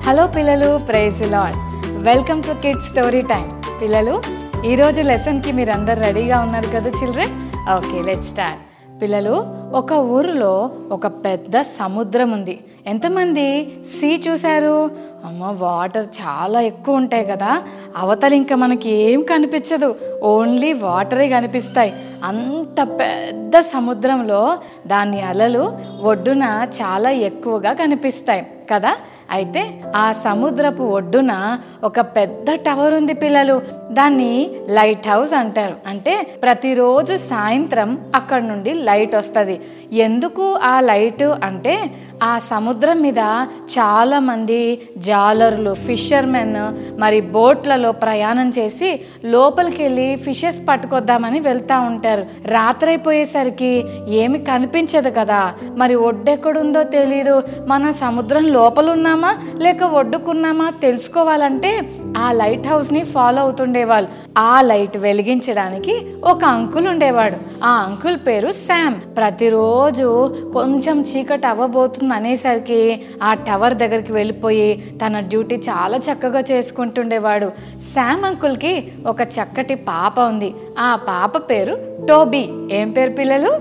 Hello పిల్లలు, praise the lord. Welcome to kids story time. పిల్లలు, ఈరోజు లెసన్కి మీరందరు రెడీగా ఉన్నారు కదా చిల్డ్రన్? Okay, let's start. పిల్లలు, ఒక ఊరిలో ఒక పెద్ద సముద్రం ఉంది. ఎంతమంది సీ చూశారు? అమ్మ, వాటర్ చాలా ఎక్కువ ఉంటాయి కదా, అవతల ఇంకా మనకి ఏం కనిపించదు, ఓన్లీ వాటరే కనిపిస్తాయి. అంత పెద్ద సముద్రంలో దాని అలలు ఒడ్డున చాలా ఎక్కువగా కనిపిస్తాయి కదా. అయితే ఆ సముద్రపు ఒడ్డున ఒక పెద్ద టవర్ ఉంది పిల్లలు. దాన్ని లైట్ హౌస్ అంటారు. అంటే ప్రతిరోజు సాయంత్రం అక్కడ నుండి లైట్ వస్తుంది. ఎందుకు ఆ లైట్ అంటే, ఆ సముద్రం మీద చాలామంది జాలర్లు, ఫిషర్మెన్ మరి బోట్లలో ప్రయాణం చేసి లోపలికి వెళ్ళి ఫిషెస్ పట్టుకొద్దామని వెళ్తూ ఉంటారు. రాత్రి అయిపోయేసరికి ఏమి కనిపించదు కదా, మరి ఒడ్డెక్కడుందో తెలీదు. మన సముద్రం లోపల ఉన్నామా లేక ఒడ్డుకున్నామా తెలుసుకోవాలంటే ఆ లైట్ హౌస్ని ఫాలో అవుతుండేవాళ్ళు. ఆ లైట్ వెలిగించడానికి ఒక అంకుల్ ఉండేవాడు. ఆ అంకుల్ పేరు శామ్. ప్రతిరోజు కొంచెం చీకటి అవ్వబోతుంది అనేసరికి ఆ టవర్ దగ్గరికి వెళ్ళిపోయి తన డ్యూటీ చాలా చక్కగా చేసుకుంటుండేవాడు. శామ్ అంకుల్కి ఒక చక్కటి పాప ఉంది. ఆ పాప పేరు టోబీ. ఏం పేరు పిల్లలు?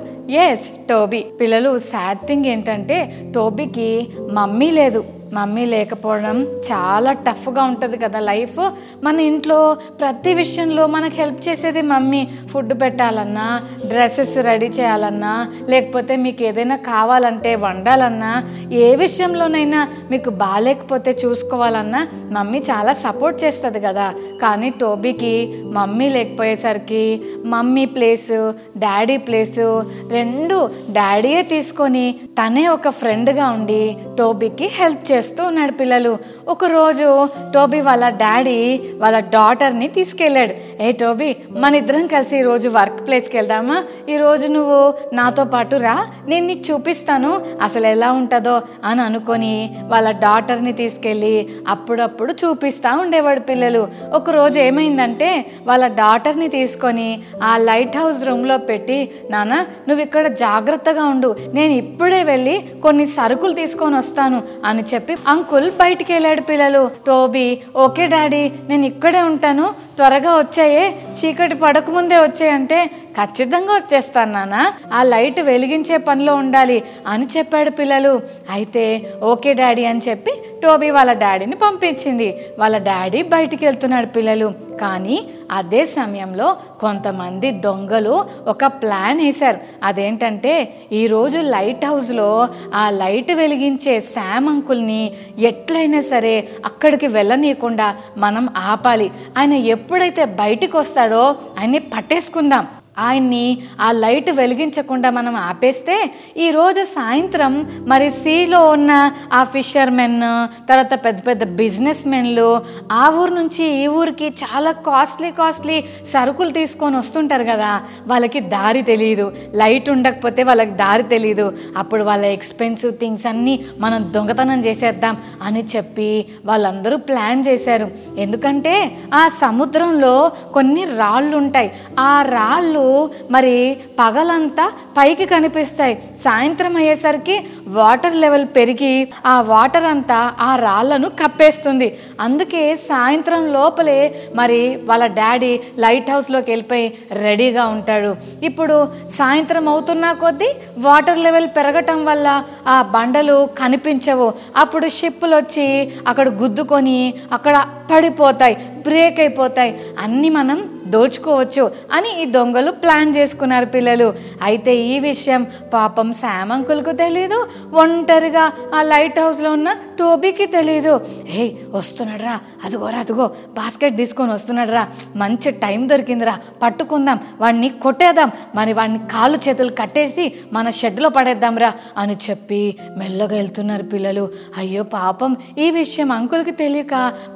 Yes, Toby. పిల్లలు, సాడ్ థింగ్ ఏంటంటే టోబీకి మమ్మీ లేదు. మమ్మీ లేకపోవడం చాలా టఫ్గా ఉంటుంది కదా లైఫ్. మన ఇంట్లో ప్రతి విషయంలో మనకు హెల్ప్ చేసేది మమ్మీ. ఫుడ్ పెట్టాలన్నా, డ్రెస్సెస్ రెడీ చేయాలన్నా, లేకపోతే మీకు ఏదైనా కావాలంటే వండాలన్నా, ఏ విషయంలోనైనా మీకు బాగాలేకపోతే చూసుకోవాలన్నా మమ్మీ చాలా సపోర్ట్ చేస్తుంది కదా. కానీ టోబీకి మమ్మీ లేకపోయేసరికి మమ్మీ ప్లేసు, డాడీ ప్లేసు రెండు డాడీయే తీసుకొని తనే ఒక ఫ్రెండ్గా ఉండి టోబీకి హెల్ప్ చేస్తూ ఉన్నాడు పిల్లలు. ఒకరోజు టోబీ వాళ్ళ డాడీ వాళ్ళ డాటర్ని తీసుకెళ్ళాడు. ఏ టోబీ, మన ఇద్దరం కలిసి ఈరోజు వర్క్ ప్లేస్కి వెళ్దామా? ఈరోజు నువ్వు నాతో పాటు రా, నేను నీకు చూపిస్తాను అసలు ఎలా ఉంటుందో అని అనుకొని వాళ్ళ డాటర్ని తీసుకెళ్ళి అప్పుడప్పుడు చూపిస్తూ ఉండేవాడు పిల్లలు. ఒకరోజు ఏమైందంటే వాళ్ళ డాటర్ని తీసుకొని ఆ లైట్ హౌస్ రూమ్లో పెట్టి, నాన్న నువ్వు ఇక్కడ జాగ్రత్తగా ఉండు, నేను ఇప్పుడే వెళ్ళి కొన్ని సరుకులు తీసుకొని వస్తాను అని చెప్పి అంకుల్ బయటికి వెళ్ళాడు పిల్లలు. టోబీ, ఓకే డాడీ, నేను ఇక్కడే ఉంటాను, త్వరగా వచ్చాయే, చీకటి పడకముందే వచ్చాయంటే ఖచ్చితంగా వచ్చేస్తాను నాన్న, ఆ లైట్ వెలిగించే పనిలో ఉండాలి అని చెప్పాడు పిల్లలు. అయితే ఓకే డాడీ అని చెప్పి టోబీ వాళ్ళ డాడీని పంపించింది. వాళ్ళ డాడీ బయటికి వెళ్తున్నాడు పిల్లలు. కానీ అదే సమయంలో కొంతమంది దొంగలు ఒక ప్లాన్ వేశారు. అదేంటంటే, ఈరోజు లైట్ హౌస్లో ఆ లైట్ వెలిగించే శామ్ అంకుల్ని ఎట్లయినా సరే అక్కడికి వెళ్ళనీయకుండా మనం ఆపాలి. ఆయన ఎప్పుడైతే బయటికి వస్తాడో ఆయన్ని పట్టేసుకుందాం. ఆయన్ని ఆ లైట్ వెలిగించకుండా మనం ఆపేస్తే ఈరోజు సాయంత్రం మరి సీలో ఉన్న ఆ ఫిషర్మెన్, తర్వాత పెద్ద పెద్ద బిజినెస్ మెన్లు ఆ ఊరు నుంచి ఈ ఊరికి చాలా కాస్ట్లీ సరుకులు తీసుకొని వస్తుంటారు కదా, వాళ్ళకి దారి తెలియదు. లైట్ ఉండకపోతే వాళ్ళకి దారి తెలియదు. అప్పుడు వాళ్ళ ఎక్స్పెన్సివ్ థింగ్స్ అన్నీ మనం దొంగతనం చేసేద్దాం అని చెప్పి వాళ్ళందరూ ప్లాన్ చేశారు. ఎందుకంటే ఆ సముద్రంలో కొన్ని రాళ్ళు ఉంటాయి. ఆ రాళ్ళు మరి పగలంతా పైకి కనిపిస్తాయి. సాయంత్రం అయ్యేసరికి వాటర్ లెవెల్ పెరిగి ఆ వాటర్ అంతా ఆ రాళ్లను కప్పేస్తుంది. అందుకే సాయంత్రం లోపలే మరి వాళ్ళ డాడీ లైట్ హౌస్లోకి వెళ్ళిపోయి రెడీగా ఉంటాడు. ఇప్పుడు సాయంత్రం అవుతున్నా కొద్దీ వాటర్ లెవెల్ పెరగటం వల్ల ఆ బండలు కనిపించవు. అప్పుడు షిప్పులు వచ్చి అక్కడ గుద్దుకొని అక్కడ పడిపోతాయి, బ్రేక్ అయిపోతాయి, అన్నీ మనం దోచుకోవచ్చు అని ఈ దొంగలు ప్లాన్ చేసుకున్నారు పిల్లలు. అయితే ఈ విషయం పాపం శామ్ అంకుల్కు తెలీదు, ఒంటరిగా ఆ లైట్ హౌస్లో ఉన్న టోబీకి తెలీదు. హే, వస్తున్నాడురా, అదిగో బాస్కెట్ తీసుకొని వస్తున్నాడురా, మంచి టైం దొరికిందిరా, పట్టుకుందాం, వాడిని కొట్టేద్దాం, మరి వాడిని కాళ్ళు చేతులు కట్టేసి మన షెడ్లో పడేద్దాంరా అని చెప్పి మెల్లగా వెళ్తున్నారు పిల్లలు. అయ్యో పాపం, ఈ విషయం అంకుల్కి తెలియక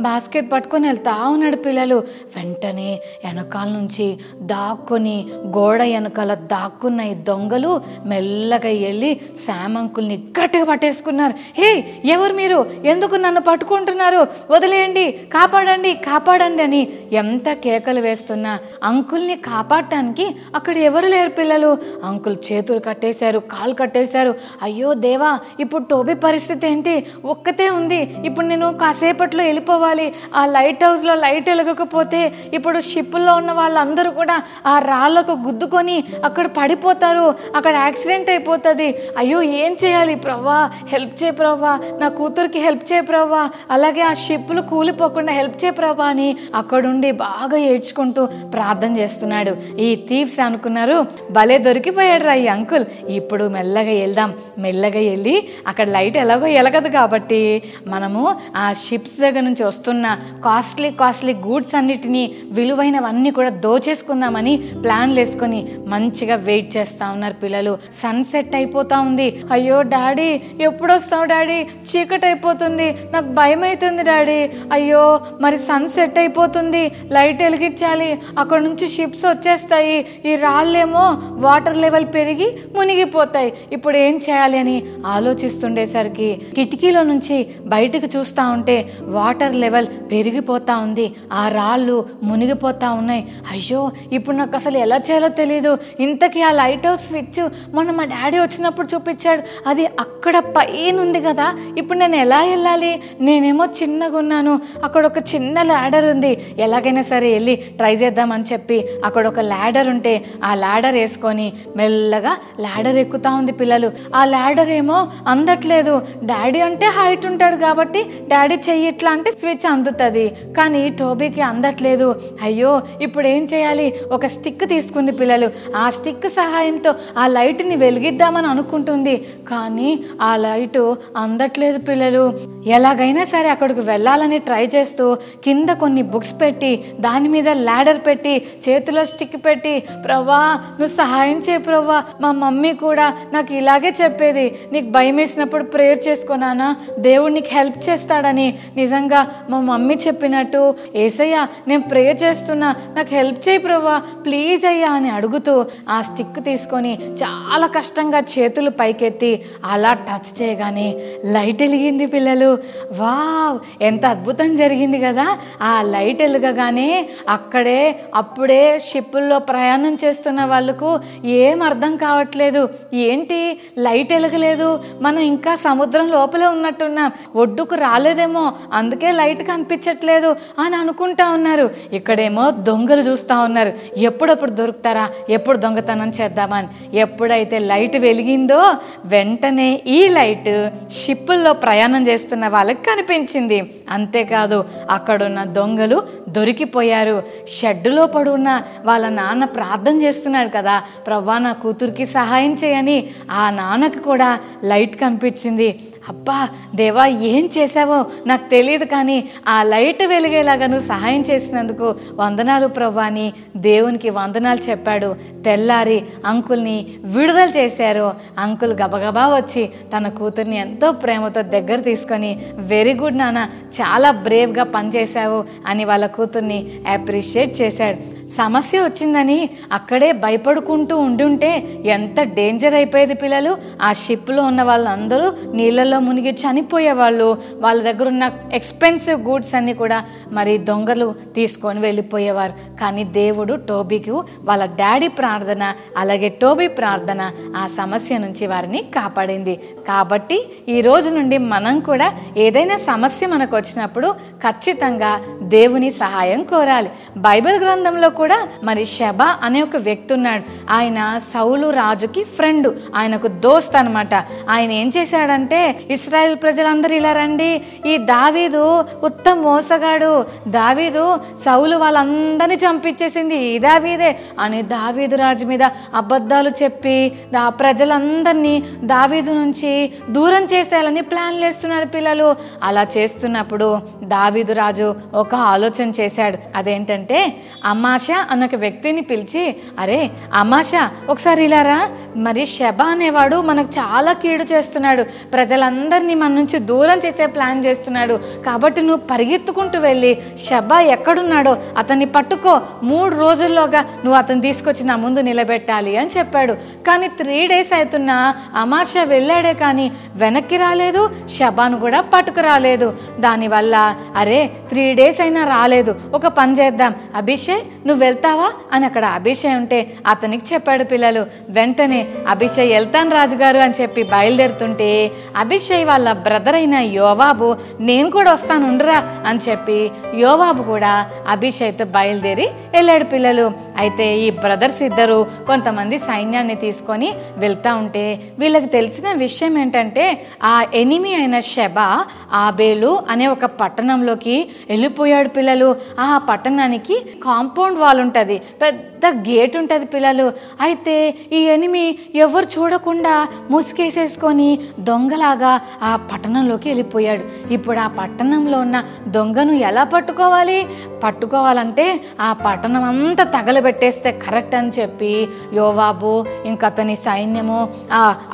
బాస్కెట్ పట్టుకొని వెళ్తా ఉన్నాడు పిల్లలు. వెంటనే వెనక వెనకాల నుంచి దాక్కుని గోడ వెనకాల దాక్కున్న ఈ దొంగలు మెల్లగా వెళ్ళి శామ్ అంకుల్ని గట్టిగా పట్టేసుకున్నారు. హే, ఎవరు మీరు? ఎందుకు నన్ను పట్టుకుంటున్నారు? వదిలేయండి, కాపాడండి, కాపాడండి అని ఎంత కేకలు వేస్తున్నా అంకుల్ని కాపాడటానికి అక్కడ ఎవరు లేరు పిల్లలు. అంకుల్ చేతులు కట్టేశారు, కాళ్ళు కట్టేశారు. అయ్యో దేవా, ఇప్పుడు టోబీ పరిస్థితి ఏంటి? ఒక్కతే ఉంది. ఇప్పుడు నేను కాసేపట్లో వెళ్ళిపోవాలి. ఆ లైట్ హౌస్లో లైట్ వెలగకపోతే ఇప్పుడు షిప్పుల్లో ఉన్న వాళ్ళందరూ కూడా ఆ రాళ్ళకు గుద్దుకొని అక్కడ పడిపోతారు, అక్కడ యాక్సిడెంట్ అయిపోతుంది. అయ్యో ఏం చేయాలి ప్రవ్వా? హెల్ప్ చేయ ప్రవ్వా, నా కూతురికి హెల్ప్ చేయ ప్రవ్వా, అలాగే ఆ షిప్పులు కూలిపోకుండా హెల్ప్ చేయ ప్రవ్వా అని అక్కడుండి బాగా ఏడ్చుకుంటూ ప్రార్థన చేస్తున్నాడు. ఈ థీవ్స్ అనుకున్నారు భలే దొరికిపోయాడు రా ఈ అంకుల్, ఇప్పుడు మెల్లగా వెళ్దాం. మెల్లగా వెళ్ళి అక్కడ లైట్ ఎలాగో ఎలగదు కాబట్టి మనము ఆ షిప్స్ దగ్గర నుంచి వస్తున్న కాస్ట్లీ గూడ్స్ అన్నిటినీ విలువైనవన్నీ కూడా దోచేసుకుందామని ప్లాన్లు వేసుకొని మంచిగా వెయిట్ చేస్తూ ఉన్నారు పిల్లలు. సన్సెట్ అయిపోతా ఉంది. అయ్యో డాడీ, ఎప్పుడు వస్తావు డాడీ? చీకటి అయిపోతుంది, నాకు భయం అవుతుంది డాడీ. అయ్యో మరి సన్సెట్ అయిపోతుంది, లైట్ వెలిగించాలి, అక్కడ నుంచి షిప్స్ వచ్చేస్తాయి, ఈ రాళ్ళేమో వాటర్ లెవెల్ పెరిగి మునిగిపోతాయి, ఇప్పుడు ఏం చేయాలి అని ఆలోచిస్తుండేసరికి కిటికీలో నుంచి బయటకు చూస్తూ ఉంటే వాటర్ లెవెల్ పెరిగిపోతూ ఉంది, ఆ రాళ్ళు మునిగిపోతూ ఉన్నాయి. అయ్యో ఇప్పుడు నాకు అసలు ఎలా చేయాలో తెలియదు. ఇంతకీ ఆ లైట్ హౌస్ స్విచ్ మొన్న మా డాడీ వచ్చినప్పుడు చూపించాడు, అది అక్కడ పైన ఉంది కదా, ఇప్పుడు నేను ఎలా వెళ్ళాలి? నేనేమో చిన్నగా ఉన్నాను, అక్కడ ఒక చిన్న ల్యాడర్ ఉంది, ఎలాగైనా సరే వెళ్ళి ట్రై చేద్దామని చెప్పి అక్కడ ఒక ల్యాడర్ ఉంటే ఆ ల్యాడర్ వేసుకొని మెల్లగా ల్యాడర్ ఎక్కుతూ ఉంది పిల్లలు. ఆ ల్యాడర్ ఏమో అందట్లేదు. డాడీ అంటే హైట్ ఉంటాడు కాబట్టి డాడీ చెయ్యి ఇట్లా అంటే స్విచ్ అందుతుంది, కానీ టోబీకి అందట్లేదు. అయ్యో ఇప్పుడు ఏం చేయాలి? ఒక స్టిక్ తీసుకుంది పిల్లలు. ఆ స్టిక్ సహాయంతో ఆ లైట్ని వెలిగిద్దామని అనుకుంటుంది, కానీ ఆ లైటు అందట్లేదు పిల్లలు. ఎలాగైనా సరే అక్కడికి వెళ్ళాలని ట్రై చేస్తూ కింద కొన్ని బుక్స్ పెట్టి దాని మీద ల్యాడర్ పెట్టి చేతిలో స్టిక్ పెట్టి, ప్రవ్వా నువ్వు సహాయం చేయ ప్రవ్వా, మా మమ్మీ కూడా నాకు ఇలాగే చెప్పేది, నీకు భయం వేసినప్పుడు ప్రేయర్ చేసుకున్నానా, దేవుడు నీకు హెల్ప్ చేస్తాడని. నిజంగా మా మమ్మీ చెప్పినట్టు ఏసయ్యా నేను ప్రేయర్ చేస్తున్నా, నాకు హెల్ప్ చేయి ప్రవ్వా, ప్లీజ్ అయ్యా అని అడుగుతూ ఆ స్టిక్ తీసుకొని చాలా కష్టంగా చేతులు పైకెత్తి అలా టచ్ చేయగానే లైట్ వెలిగింది పిల్లలు. వావ్, ఎంత అద్భుతం జరిగింది కదా! ఆ లైట్ వెలగగానే అప్పుడే షిప్పుల్లో ప్రయాణం చేస్తున్న వాళ్ళకు ఏం అర్థం కావట్లేదు. ఏంటి లైట్ వెలగలేదు, మనం ఇంకా సముద్రం లోపలే ఉన్నట్టున్నాం, ఒడ్డుకు రాలేదేమో అందుకే లైట్ కనిపించట్లేదు అని అనుకుంటా ఉన్నారు. ఇక్కడేమో దొంగలు చూస్తూ ఉన్నారు, ఎప్పుడప్పుడు దొరుకుతారా, ఎప్పుడు దొంగతనం చేద్దామని. ఎప్పుడైతే లైట్ వెలిగిందో వెంటనే ఈ లైట్ షిప్పుల్లో ప్రయాణం చేస్తున్న వాళ్ళకి కనిపించింది. అంతేకాదు అక్కడున్న దొంగలు దొరికిపోయారు. షెడ్డులో పడున్న వాళ్ళ నాన్న ప్రార్థన చేస్తున్నాడు కదా, ప్రవ్వా నా కూతురికి సహాయం చేయని. ఆ నాన్నకు కూడా లైట్ కనిపించింది. అబ్బా దేవా ఏం చేసావో నాకు తెలియదు, కానీ ఆ లైట్ వెలిగేలాగా నువ్వు సహాయం చేసినందుకు వందనాలు ప్రవ్వా అని దేవునికి వందనాలు చెప్పాడు. తెల్లారి అంకుల్ని విడుదల చేశారు. అంకుల్ గబగబా వచ్చి తన కూతుర్ని ఎంతో ప్రేమతో దగ్గర తీసుకొని, వెరీ గుడ్ నాన్న, చాలా బ్రేవ్గా పనిచేశావు అని వాళ్ళ కూతుర్ని అప్రిషియేట్ చేశాడు. సమస్య వచ్చిందని అక్కడే భయపడుకుంటూ ఉండుంటే ఎంత డేంజర్ అయిపోయేది పిల్లలు. ఆ షిప్లో ఉన్న వాళ్ళందరూ నీళ్ళల్లో మునిగి చనిపోయేవాళ్ళు. వాళ్ళ దగ్గర ఉన్న ఎక్స్పెన్సివ్ గూడ్స్ అన్నీ కూడా మరి దొంగలు తీసుకొని వెళ్ళిపోయేవారు. కానీ దేవుడు టోబీకి వాళ్ళ డాడీ ప్రార్థన అలాగే టోబీ ప్రార్థన ఆ సమస్య నుంచి వారిని కాపాడింది. కాబట్టి ఈ రోజు నుండి మనం కూడా ఏదైనా సమస్య మనకు వచ్చినప్పుడు ఖచ్చితంగా దేవుని సహాయం కోరాలి. బైబిల్ గ్రంథంలో కూడా మరి షెబా అనే ఒక వ్యక్తి ఉన్నాడు. ఆయన సౌలు రాజుకి ఫ్రెండ్, ఆయనకు దోస్త్ అనమాట. ఆయన ఏం చేశాడంటే, ఇశ్రాయేల్ ప్రజలందరూ ఇలా రండి, ఈ దావీదు ఉత్తమ మోసగాడు, దావీదు సౌలు వాళ్ళందరినీ చంపించేసింది ఈ దావీదే అని దావీదు రాజు మీద అబద్ధాలు చెప్పి ఆ ప్రజలందరినీ దావీదు నుంచి దూరం చేసేయాలని ప్లాన్లు వేస్తున్నారు పిల్లలు. అలా చేస్తున్నప్పుడు దావీదు రాజు ఒక ఆలోచన చేశాడు. అదేంటంటే అమాషా అన్న ఒక వ్యక్తిని పిలిచి, అరే అమాషా ఒకసారి ఇలారా, మరి షెబా అనేవాడు మనకు చాలా కీడు చేస్తున్నాడు, ప్రజలందరినీ మన నుంచి దూరం చేసే ప్లాన్ చేస్తున్నాడు, కాబట్టి నువ్వు పరిగెత్తుకుంటూ వెళ్ళి షెబా ఎక్కడున్నాడో అతన్ని పట్టుకో, 3 రోజుల్లోగా నువ్వు అతను తీసుకొచ్చి నా ముందు నిలబెట్టాలి అని చెప్పాడు. కానీ 3 days అవుతున్నా అమాషా వెళ్ళాడే కానీ వెనక్కి రాలేదు, షెబాను కూడా పట్టుకురాలేదు. దానివల్ల అరే 3 days అయినా రాలేదు, ఒక పని చేద్దాం, అభిషేక్ నువ్వు వెళ్తావా అని అక్కడ అభిషేక్ ఉంటే అతనికి చెప్పాడు. పిల్లలు వెంటనే అభిషేక్ వెళ్తాను రాజుగారు అని చెప్పి బయలుదేరుతుంటే అభిషేక్ వాళ్ళ బ్రదర్ అయిన యోవాబు నేను కూడా వస్తాను ఉండరా అని చెప్పి యోవాబు కూడా అభిషేక్తో బయలుదేరి వెళ్ళాడు. పిల్లలు అయితే ఈ బ్రదర్స్ ఇద్దరు కొంతమంది సైన్యాన్ని తీసుకొని వెళ్తా ఉంటే వీళ్ళకి తెలిసిన విషయం ఏంటంటే ఆ ఎనిమి అయిన షెబా ఆబేలు అనే ఒక పట్టణంలోకి వెళ్ళిపోయాడు. పిల్లలు ఆ పట్టణానికి కాంపౌండ్ వాల్ ఉంటుంది, పెద్ద గేట్ ఉంటుంది. పిల్లలు అయితే ఈ ఎనిమి ఎవరు చూడకుండా ముసుకేసేసుకొని దొంగలాగా ఆ పట్టణంలోకి వెళ్ళిపోయాడు. ఇప్పుడు ఆ పట్టణంలో ఉన్న దొంగను ఎలా పట్టుకోవాలంటే ఆ పట్టణం అంతా తగలబెట్టేస్తే కరెక్ట్ అని చెప్పి యోవాబు ఇంకా అతని సైన్యము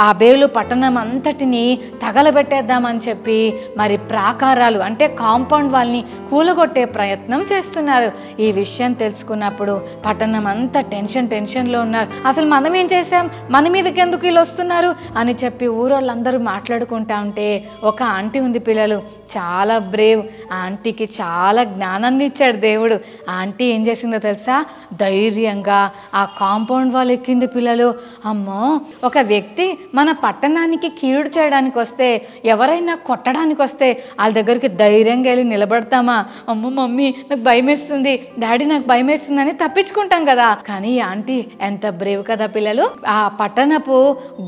ఆ బేలు పట్టణం అంతటిని తగలబెట్టేద్దామని చెప్పి మరి ప్రాకారాలు అంటే కాంపౌండ్ వాళ్ళని కూలగొట్టే ప్రయత్నం చేస్తున్నారు. ఈ విషయం తెలుసుకున్నప్పుడు పట్టణం అంతా టెన్షన్లో ఉన్నారు. అసలు మనం ఏం చేసాం, మన మీదకి ఎందుకు వీళ్ళు వస్తున్నారు అని చెప్పి ఊరోళ్ళందరూ మాట్లాడుకుంటా ఉంటే ఒక ఆంటీ ఉంది. పిల్లలు చాలా బ్రేవ్, ఆ ఆంటీకి చాలా జ్ఞానాన్ని ఇచ్చాడు దేవుడు. ఆ ఆంటీ ఏం చేసిందో తెలుసా, ధైర్యంగా ఆ కాంపౌండ్ వాళ్ళు ఎక్కింది. పిల్లలు అమ్మో, ఒక వ్యక్తి మన పట్టణానికి కీడు చేయడానికి వస్తే, ఎవరైనా కొట్టడానికి వస్తే వాళ్ళ దగ్గరికి ధైర్యంగా వెళ్ళి నిలబడతామా? అమ్మో మమ్మీ నాకు భయం వేస్తుంది, డాడీ నాకు భయం వేస్తుంది అని తప్పించుకుంటాం కదా. కానీ ఈ ఆంటీ ఎంత బ్రేవ్ కదా. పిల్లలు ఆ పట్టణపు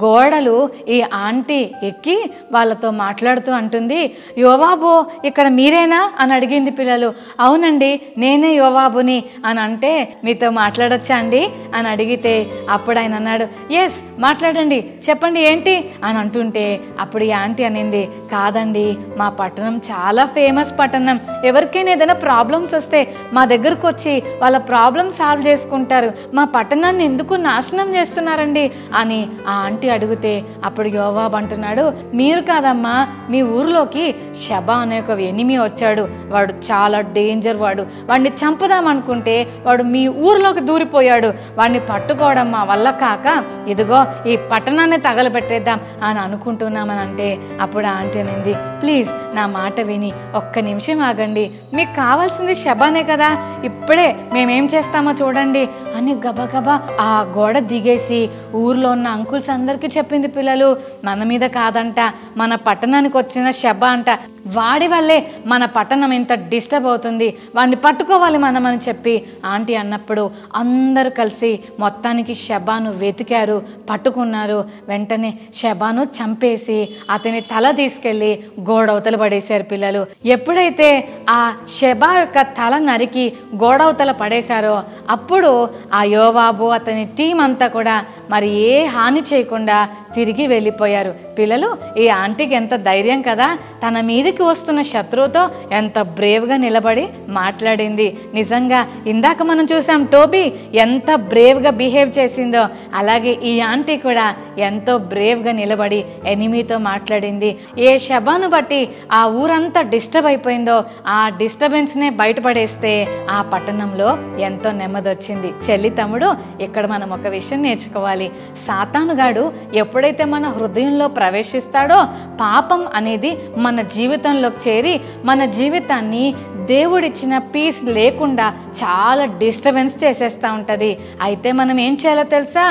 గోడలు ఈ ఆంటీ ఎక్కి వాళ్ళతో మాట్లాడుతూ అంటుంది, యోవాబు ఇక్కడ మీరేనా అని అడిగింది. పిల్లలు అవునండి నేనే యోవాబుని అని అంటే, మీతో మాట్లాడొచ్చా అండి అని అడిగితే అప్పుడు ఆయన అన్నాడు, ఎస్ మాట్లాడండి, చెప్పండి ఏంటి అని అంటుంటే అప్పుడు ఈ ఆంటీ అనింది, కాదండి మా పట్టణం చాలా ఫేమస్ పట్టణం, ఎవరికైనా ఏదైనా ప్రాబ్లమ్స్ వస్తే మా దగ్గరకు వచ్చి వాళ్ళ ప్రాబ్లమ్ సాల్వ్ చేసుకుంటారు, మా పట్టణాన్ని ఎందుకు నాశనం చేస్తున్నారండి అని ఆ ఆంటీ అడిగితే అప్పుడు యోవాబు అంటున్నాడు, మీరు కాదమ్మా మీ ఊరిలోకి షెబా అనే ఒక ఎనిమి వచ్చాడు, వాడు చాలా డేంజర్, వాడిని చంపుదామనుకుంటే వాడు మీ ఊరిలోకి దూరిపోయాడు, వాడిని పట్టుకోవడం మా వల్ల కాక ఇదిగో ఈ పట్టణాన్ని తగలబెట్టేద్దాం అని అనుకుంటున్నామని అంటే అప్పుడు ఆంటీ అనింది, ప్లీజ్ నా మాట విని ఒక్క నిమిషం ఆగండి, మీకు కావాల్సింది షెబానే కదా, ఇప్పుడే మేమేం చేస్తామో చూడండి అని గబగబా ఆ గోడ దిగేసి ఊర్లో ఉన్న అంకుల్స్ అందరికీ చెప్పింది. పిల్లలు మన మీద కాదంట, మన పట్టణానికి వచ్చిన షెబా అంట, వాడి వల్లే మన పట్టణం ఇంత డిస్టర్బ్ అవుతుంది, వాడిని పట్టుకోవాలి మనం అని చెప్పి ఆంటీ అన్నప్పుడు అందరూ కలిసి మొత్తానికి షెబాను వెతికారు, పట్టుకున్నారు. వెంటనే షెబాను చంపేసి అతని తల తీసుకెళ్ళి గోడవతల పడేశారు. పిల్లలు ఎప్పుడైతే ఆ షెబా యొక్క తల నరికి గోడవతల పడేశారో అప్పుడు ఆ యోవాబు అతని టీం అంతా కూడా మరి ఏ హాని చేయకుండా తిరిగి వెళ్ళిపోయారు. పిల్లలు ఈ ఆంటీకి ఎంత ధైర్యం కదా, తన మీదకి వస్తున్న శత్రువుతో ఎంత బ్రేవ్గా నిలబడి మాట్లాడింది. నిజంగా ఇందాక మనం చూసాం టోబీ ఎంత బ్రేవ్గా బిహేవ్ చేసిందో, అలాగే ఈ ఆంటీ కూడా ఎంతో బ్రేవ్గా నిలబడి ఎనిమీతో మాట్లాడింది. ఏ షెబాను బట్టి ఆ ఊరంతా డిస్టర్బ్ అయిపోయిందో ఆ డిస్టర్బెన్స్నే బయటపడేస్తే ఆ పట్టణంలో ఎంతో నెమ్మది వచ్చింది. చెల్లి తమ్ముడు ఇక్కడ మనం ఒక విషయం నేర్చుకోవాలి, సాతానుగాడు ఎప్పుడైతే మన హృదయంలో ప్రవేశిస్తాడో పాపం అనేది మన జీవితంలోకి చేరి మన జీవితాన్ని దేవుడిచ్చిన పీస్ లేకుండా చాలా డిస్టర్బెన్స్ చేసేస్తూ ఉంటుంది. అయితే మనం ఏం చేయాలో తెలుసా,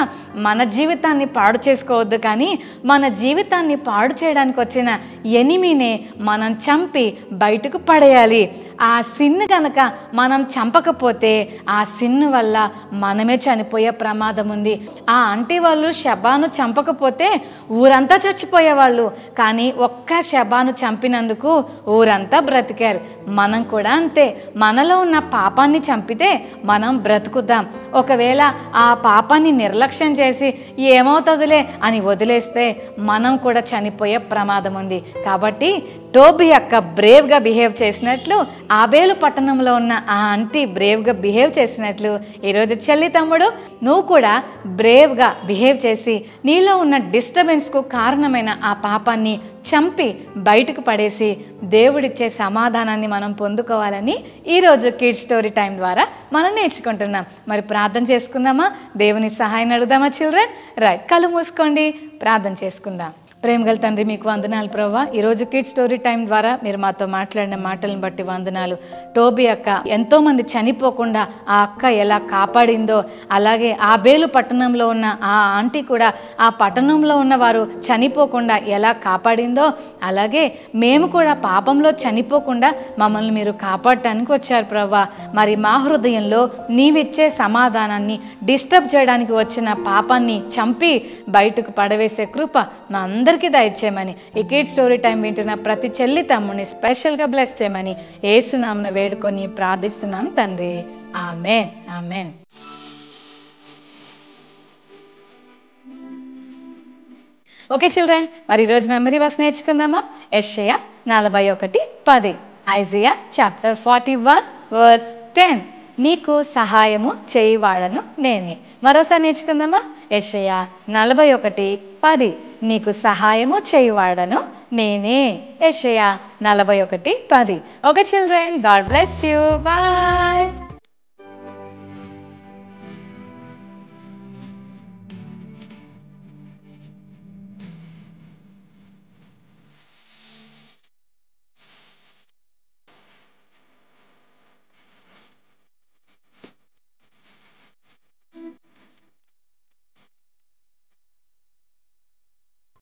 మన జీవితాన్ని పాడు చేసుకోవద్దు, కానీ మన జీవితాన్ని పాడు చేయడానికి వచ్చిన ఎనిమినే మనం చంపి బయటకు పడేయాలి. ఆ సిన్ను కనుక మనం చంపకపోతే ఆ సిన్ను వల్ల మనమే చనిపోయే ప్రమాదం ఉంది. ఆ ఆంటీ వాళ్ళు షెబాను చంపకపోతే ఊరంతా చచ్చిపోయేవాళ్ళు, కానీ ఒక్క షెబాను చంపినందుకు ఊరంతా బ్రతికారు. మనం కూడా అంతే, మనలో ఉన్న పాపాన్ని చంపితే మనం బ్రతుకుద్దాం. ఒకవేళ ఆ పాపాన్ని నిర్లక్ష్యం చేసి ఏమవుతుందిలే అని వదిలేస్తే మనం కూడా చనిపోయే ప్రమాదం ఉంది. కాబట్టి టోబీ అక్క బ్రేవ్గా బిహేవ్ చేసినట్లు, ఆబేలు పట్టణంలో ఉన్న ఆ ఆంటీ బ్రేవ్గా బిహేవ్ చేసినట్లు, ఈరోజు చెల్లి తమ్ముడు నువ్వు కూడా బ్రేవ్గా బిహేవ్ చేసి నీలో ఉన్న డిస్టర్బెన్స్కు కారణమైన ఆ పాపాన్ని చంపి బయటకు పడేసి దేవుడిచ్చే సమాధానాన్ని మనం పొందుకోవాలని ఈరోజు కిడ్స్ స్టోరీ టైం ద్వారా మనం నేర్చుకుంటున్నాం. మరి ప్రార్థన చేసుకుందామా? దేవుని సహాయం అడుగుదామా చిల్డ్రన్? రైట్, కళ్ళు మూసుకోండి, ప్రార్థన చేసుకుందాం. ప్రేమగల తండ్రి, మీకు వందనాలు ప్రభువా. ఈరోజు కిడ్స్ స్టోరీ టైం ద్వారా మీరు మాతో మాట్లాడిన మాటలను బట్టి వందనాలు. టోబీ అక్క ఎంతోమంది చనిపోకుండా ఆ అక్క ఎలా కాపాడిందో, అలాగే ఆబేలు పట్టణంలో ఉన్న ఆ ఆంటీ కూడా ఆ పట్టణంలో ఉన్న వారు చనిపోకుండా ఎలా కాపాడిందో, అలాగే మేము కూడా పాపంలో చనిపోకుండా మమ్మల్ని మీరు కాపాడటానికి వచ్చారు ప్రభువా. మరి మా హృదయంలో నీవిచ్చే సమాధానాన్ని డిస్టర్బ్ చేయడానికి వచ్చిన పాపాన్ని చంపి బయటకు పడవేసే కృప మా అందరికీ దయచేయమని, ఈ కిడ్స్ స్టోరీ టైం వింటున్న ప్రతి చెల్లి తమ్ముని స్పెషల్గా బ్లెస్ చేయమని యేసు నామమున వేడుకొని ప్రార్థిస్తున్నాం తండ్రి. ఆమేన్, ఆమేన్. ఓకే చిల్డ్రన్, మరి ఈరోజు మెమరీ వర్స్ నేర్చుకుందామా? యెషయా 41:10, ఐజియా చాప్టర్ 41 వర్స్ 10. నీకు సహాయము చేయువాడను నేనే. మరోసారి నేర్చుకుందామా? యెషయా 41:10, నీకు సహాయము చేయువాడను నేనే. యెషయా 41:10. Okay children, God bless you, bye.